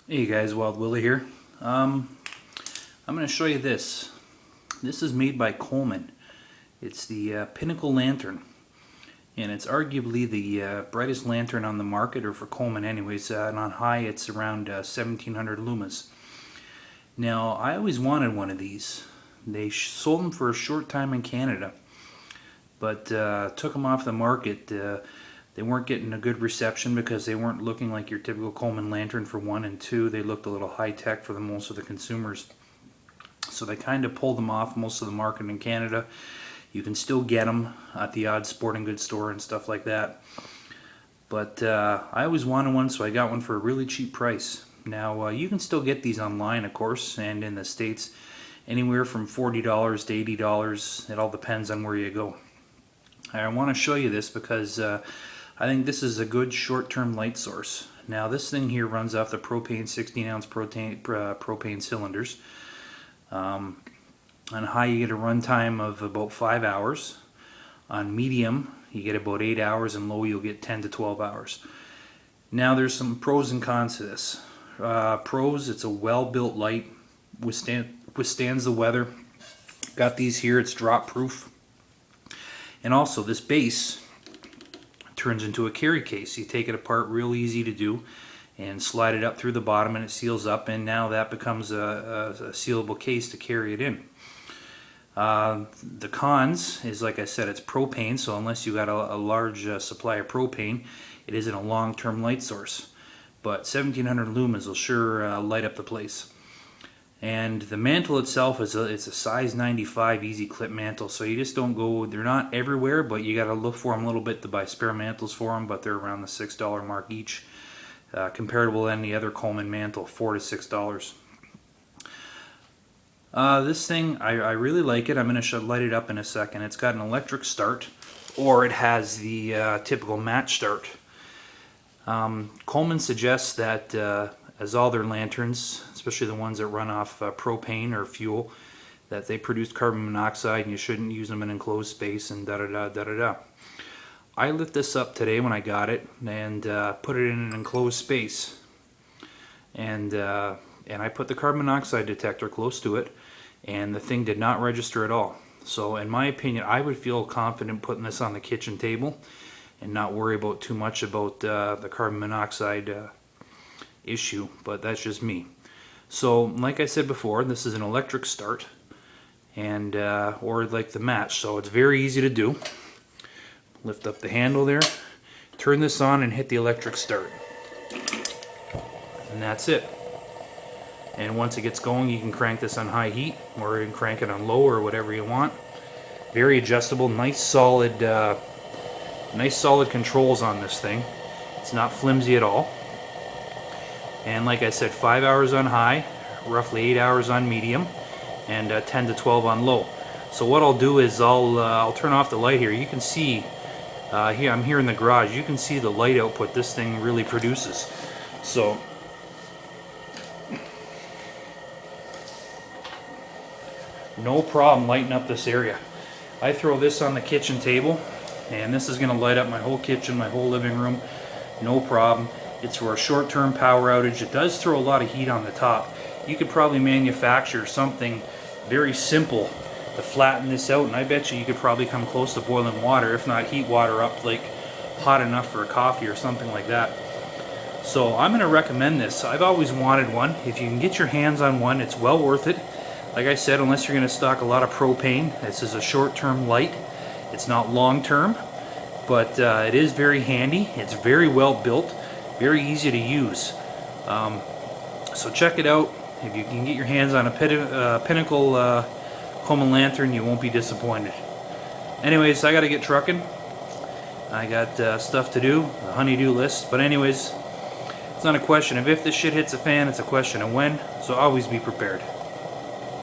Hey guys, Wild Willie here. I'm going to show you this. This is made by Coleman. It's the Pinnacle Lantern, and it's arguably the brightest lantern on the market, or for Coleman anyways, and on high it's around 1700 lumas. Now, I always wanted one of these. They sold them for a short time in Canada, but took them off the market. They weren't getting a good reception because they weren't looking like your typical Coleman lantern, for one, and two, they looked a little high-tech for most of the consumers. So they kind of pulled them off most of the market in Canada. You can still get them at the odd sporting goods store and stuff like that. But I always wanted one, so I got one for a really cheap price. Now, you can still get these online, of course, and in the States, anywhere from $40 to $80. It all depends on where you go. I want to show you this because I think this is a good short-term light source. Now, this thing here runs off the propane 16-ounce propane cylinders. On high, you get a runtime of about 5 hours. On medium, you get about 8 hours, and low, you'll get 10 to 12 hours. Now, there's some pros and cons to this. Pros: it's a well-built light, withstands the weather. Got these here; it's drop-proof, and also this base turns into a carry case. You take it apart, real easy to do, and slide it up through the bottom and it seals up, and now that becomes a sealable case to carry it in. The cons is, like I said, it's propane, so unless you got a large supply of propane, it isn't a long-term light source. But 1700 lumens will sure light up the place. And the mantle itself is it's a size 95 easy clip mantle, so you just don't go, they're not everywhere, but you got to look for them a little bit to buy spare mantles for them, but they're around the $6 mark each. Comparable to any other Coleman mantle, $4 to $6. This thing, I really like it. I'm going to light it up in a second. It's got an electric start, or it has the typical match start. Coleman suggests that as all their lanterns, especially the ones that run off propane or fuel, that they produce carbon monoxide and you shouldn't use them in enclosed space and da-da-da. I lit this up today when I got it and put it in an enclosed space, and I put the carbon monoxide detector close to it, and the thing did not register at all. So in my opinion, I would feel confident putting this on the kitchen table and not worry about too much about the carbon monoxide issue, but that's just me. So like I said before, this is an electric start, and or like the match, so it's very easy to do. Lift up the handle there, turn this on, and hit the electric start, and that's it. And once it gets going, you can crank this on high heat, or you can crank it on low, or whatever you want. Very adjustable, nice solid controls on this thing. It's not flimsy at all. And like I said, 5 hours on high, roughly 8 hours on medium, and 10 to 12 on low. So what I'll do is I'll turn off the light here. You can see here, I'm here in the garage. You can see the light output this thing really produces. So no problem lighting up this area. I throw this on the kitchen table, and this is going to light up my whole kitchen, my whole living room, no problem. It's for a short-term power outage. It does throw a lot of heat on the top. You could probably manufacture something very simple to flatten this out, and I bet you could probably come close to boiling water, if not heat water up like hot enough for a coffee or something like that. So I'm going to recommend this. I've always wanted one. If you can get your hands on one, it's well worth it. Like I said, unless you're going to stock a lot of propane, this is a short-term light. It's not long-term, but it is very handy. It's very well built, very easy to use. So check it out. If you can get your hands on a Pinnacle Coleman Lantern, you won't be disappointed. Anyways, I got to get trucking. I got stuff to do, a honey-do list. But anyways, it's not a question of if this shit hits the fan, it's a question of when. So always be prepared.